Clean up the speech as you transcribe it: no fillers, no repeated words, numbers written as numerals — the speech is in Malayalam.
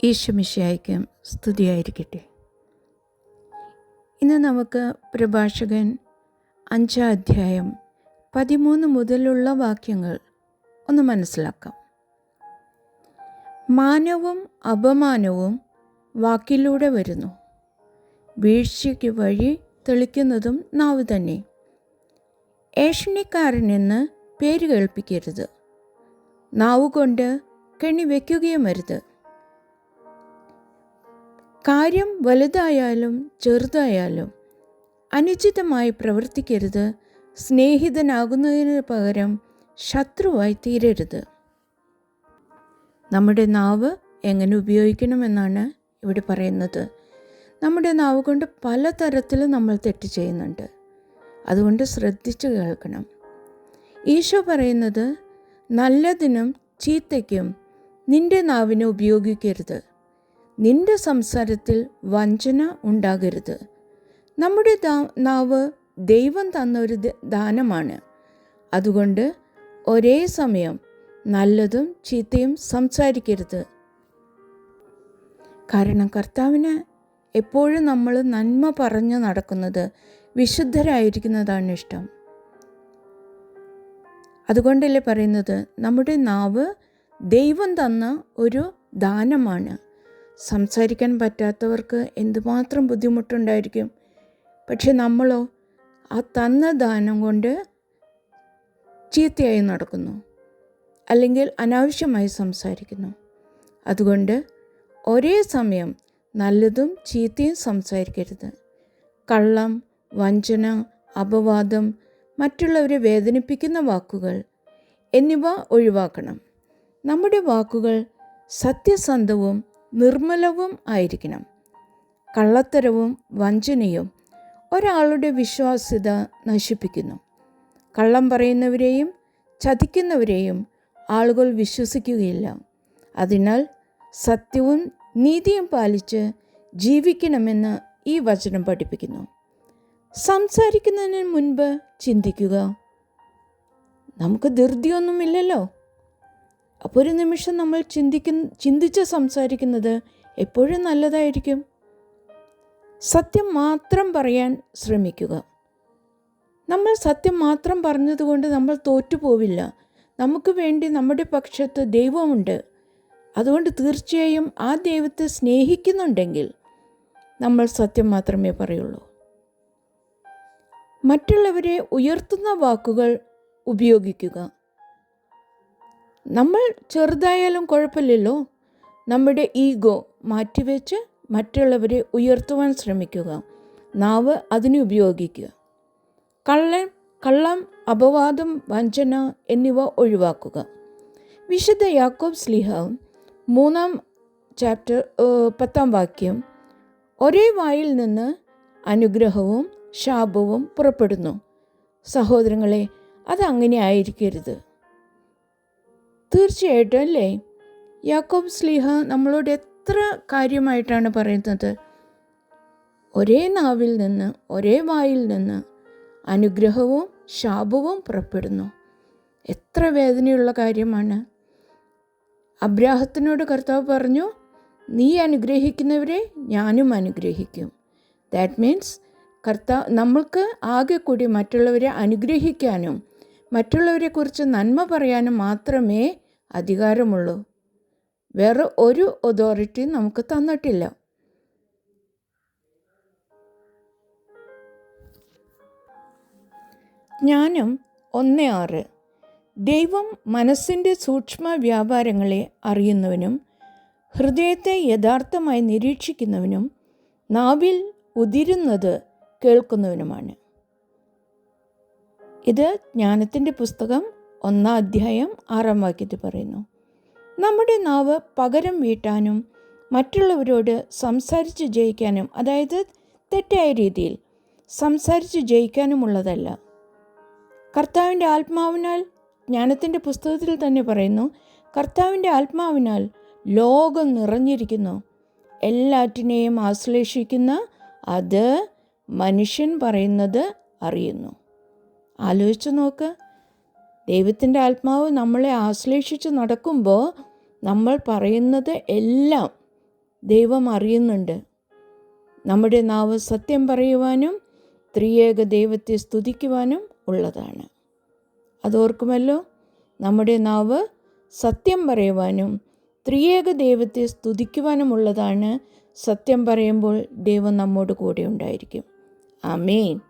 ഈശോമിശിഹായ്ക്ക് സ്തുതിയായിരിക്കട്ടെ. ഇന്ന് നമുക്ക് പ്രഭാഷകൻ 5-ാം അധ്യായം 13 മുതലുള്ള വാക്യങ്ങൾ ഒന്ന് മനസ്സിലാക്കാം. മാനവും അപമാനവും വാക്കിലൂടെ വരുന്നു, വീഴ്ചയ്ക്ക് വഴി തെളിക്കുന്നതും നാവ് തന്നെ. ഏഷണിക്കാരനെന്ന് പേര് കേൾപ്പിക്കരുത്, നാവുകൊണ്ട് കെണി വയ്ക്കുകയും അരുത്. കാര്യം വലുതായാലും ചെറുതായാലും അനുചിതമായി പ്രവർത്തിക്കരുത്. സ്നേഹിതനാകുന്നതിന് പകരം ശത്രുവായി തീരരുത്. നമ്മുടെ നാവ് എങ്ങനെ ഉപയോഗിക്കണമെന്നാണ് ഇവിടെ പറയുന്നത്. നമ്മുടെ നാവ് കൊണ്ട് പലതരത്തിലും നമ്മൾ തെറ്റ് ചെയ്യുന്നുണ്ട്. അതുകൊണ്ട് ശ്രദ്ധിച്ചു കേൾക്കണം. ഈശോ പറയുന്നത്, നല്ലതിനും ചീത്തയ്ക്കും നിന്റെ നാവിനെ ഉപയോഗിക്കരുത്. നിന്റെ സംസാരത്തിൽ വഞ്ചന ഉണ്ടാകരുത്. നമ്മുടെ നാവ് ദൈവം തന്നൊരു ദാനമാണ്. അതുകൊണ്ട് ഒരേ സമയം നല്ലതും ചീത്തയും സംസാരിക്കരുത്. കാരണം കർത്താവിന് എപ്പോഴും നമ്മൾ നന്മ പറഞ്ഞു നടക്കുന്നത്, വിശുദ്ധരായിരിക്കുന്നതാണ് ഇഷ്ടം. അതുകൊണ്ടല്ലേ പറയുന്നത്, നമ്മുടെ നാവ് ദൈവം തന്ന ഒരു ദാനമാണ്. സംസാരിക്കാൻ പറ്റാത്തവർക്ക് എന്തുമാത്രം ബുദ്ധിമുട്ടുണ്ടായിരിക്കും. പക്ഷെ നമ്മളോ ആ തന്ന ദാനം കൊണ്ട് ചീത്തയായി നടക്കുന്നു, അല്ലെങ്കിൽ അനാവശ്യമായി സംസാരിക്കുന്നു. അതുകൊണ്ട് ഒരേ സമയം നല്ലതും ചീത്തയും സംസാരിക്കരുത്. കള്ളം, വഞ്ചന, അപവാദം, മറ്റുള്ളവരെ വേദനിപ്പിക്കുന്ന വാക്കുകൾ എന്നിവ ഒഴിവാക്കണം. നമ്മുടെ വാക്കുകൾ സത്യസന്ധവും നിർമ്മലവും ആയിരിക്കണം. കള്ളത്തരവും വഞ്ചനയും ഒരാളുടെ വിശ്വാസ്യത നശിപ്പിക്കുന്നു. കള്ളം പറയുന്നവരെയും ചതിക്കുന്നവരെയും ആളുകൾ വിശ്വസിക്കുകയില്ല. അതിനാൽ സത്യവും നീതിയും പാലിച്ച് ജീവിക്കണമെന്ന് ഈ വചനം പഠിപ്പിക്കുന്നു. സംസാരിക്കുന്നതിന് മുൻപ് ചിന്തിക്കുക. നമുക്ക് ധൃതിയൊന്നുമില്ലല്ലോ. അപ്പോൾ ഒരു നിമിഷം നമ്മൾ ചിന്തിച്ച് സംസാരിക്കുന്നത് എപ്പോഴും നല്ലതായിരിക്കും. സത്യം മാത്രം പറയാൻ ശ്രമിക്കുക. നമ്മൾ സത്യം മാത്രം പറഞ്ഞതുകൊണ്ട് നമ്മൾ തോറ്റുപോവില്ല. നമുക്ക് വേണ്ടി നമ്മുടെ പക്ഷത്ത് ദൈവമുണ്ട്. അതുകൊണ്ട് തീർച്ചയായും ആ ദൈവത്തെ സ്നേഹിക്കുന്നുണ്ടെങ്കിൽ നമ്മൾ സത്യം മാത്രമേ പറയുള്ളൂ. മറ്റുള്ളവരെ ഉയർത്തുന്ന വാക്കുകൾ ഉപയോഗിക്കുക. നമ്മൾ ചെറുതായാലും കുഴപ്പമില്ലല്ലോ. നമ്മുടെ ഈഗോ മാറ്റിവെച്ച് മറ്റുള്ളവരെ ശ്രമിക്കുക. നാവ് അതിനെ ഉപയോഗിക്കുക. കള്ളം, അപവാദം, വഞ്ചന എന്നിവ ഒഴിവാക്കുക. വിശുദ്ധ യാക്കോബ് ശ്ലീഹ 3-ാം ചാപ്റ്റർ 10-ാം വാക്യം, ഒരേ വായിൽ നിന്ന് അനുഗ്രഹവും ശാപവും പുറപ്പെടുന്നു. സഹോദരങ്ങളെ, അതങ്ങനെ ആയിരിക്കരുത്. തീർച്ചയായിട്ടും അല്ലേ, യാക്കോബ് ശ്ലീഹ നമ്മളോട് എത്ര കാര്യമായിട്ടാണ് പറയുന്നത്. ഒരേ നാവിൽ നിന്ന്, ഒരേ വായിൽ നിന്ന് അനുഗ്രഹവും ശാപവും പുറപ്പെടുന്നു. എത്ര വേദനയുള്ള കാര്യമാണ്. അബ്രാഹത്തിനോട് കർത്താവ് പറഞ്ഞു, നീ അനുഗ്രഹിക്കുന്നവരെ ഞാനും അനുഗ്രഹിക്കും. ദാറ്റ് മീൻസ് നമ്മൾക്ക് ആകെ കൂടി മറ്റുള്ളവരെ അനുഗ്രഹിക്കാനും മറ്റുള്ളവരെക്കുറിച്ച് നന്മ പറയാനും മാത്രമേ അധികാരമുള്ളൂ. വേറെ ഒരു അതോറിറ്റിയും നമുക്ക് തന്നിട്ടില്ല. ജ്ഞാനം 1:6. ദൈവം മനസ്സിൻ്റെ സൂക്ഷ്മ വ്യാപാരങ്ങളെ അറിയുന്നവനും ഹൃദയത്തെ യഥാർത്ഥമായി നിരീക്ഷിക്കുന്നവനും നാവിൽ ഉതിരുന്നത് കേൾക്കുന്നവനുമാണ്. ഇത് ജ്ഞാനത്തിൻ്റെ പുസ്തകം 1-ാം അധ്യായം 6-ാം വാക്യത്തിൽ പറയുന്നു. നമ്മുടെ നാവ് പകരം വീട്ടാനും മറ്റുള്ളവരോട് സംസാരിച്ച് ജയിക്കാനും, അതായത് തെറ്റായ രീതിയിൽ സംസാരിച്ച് ജയിക്കാനുമുള്ളതല്ല. കർത്താവിൻ്റെ ആത്മാവിനാൽ, ജ്ഞാനത്തിൻ്റെ പുസ്തകത്തിൽ തന്നെ പറയുന്നു, കർത്താവിൻ്റെ ആത്മാവിനാൽ ലോകം നിറഞ്ഞിരിക്കുന്നു. എല്ലാറ്റിനെയും ആശ്ലേഷിക്കുന്ന അത് മനുഷ്യൻ പറയുന്നത് അറിയുന്നു. ആലോചിച്ച് നോക്ക്. ദൈവത്തിൻ്റെ ആത്മാവ് നമ്മളെ ആശ്ലേഷിച്ച് നടക്കുമ്പോൾ നമ്മൾ പറയുന്നത് എല്ലാം ദൈവം അറിയുന്നുണ്ട്. നമ്മുടെ നാവ് സത്യം പറയുവാനും ത്രിയേക ദൈവത്തെ സ്തുതിക്കുവാനും ഉള്ളതാണ്. അതോർക്കുമല്ലോ, നമ്മുടെ നാവ് സത്യം പറയുവാനും ത്രിയേക ദൈവത്തെ സ്തുതിക്കുവാനുമുള്ളതാണ്. സത്യം പറയുമ്പോൾ ദൈവം നമ്മോട് കൂടെ ഉണ്ടായിരിക്കും. ആമേൻ.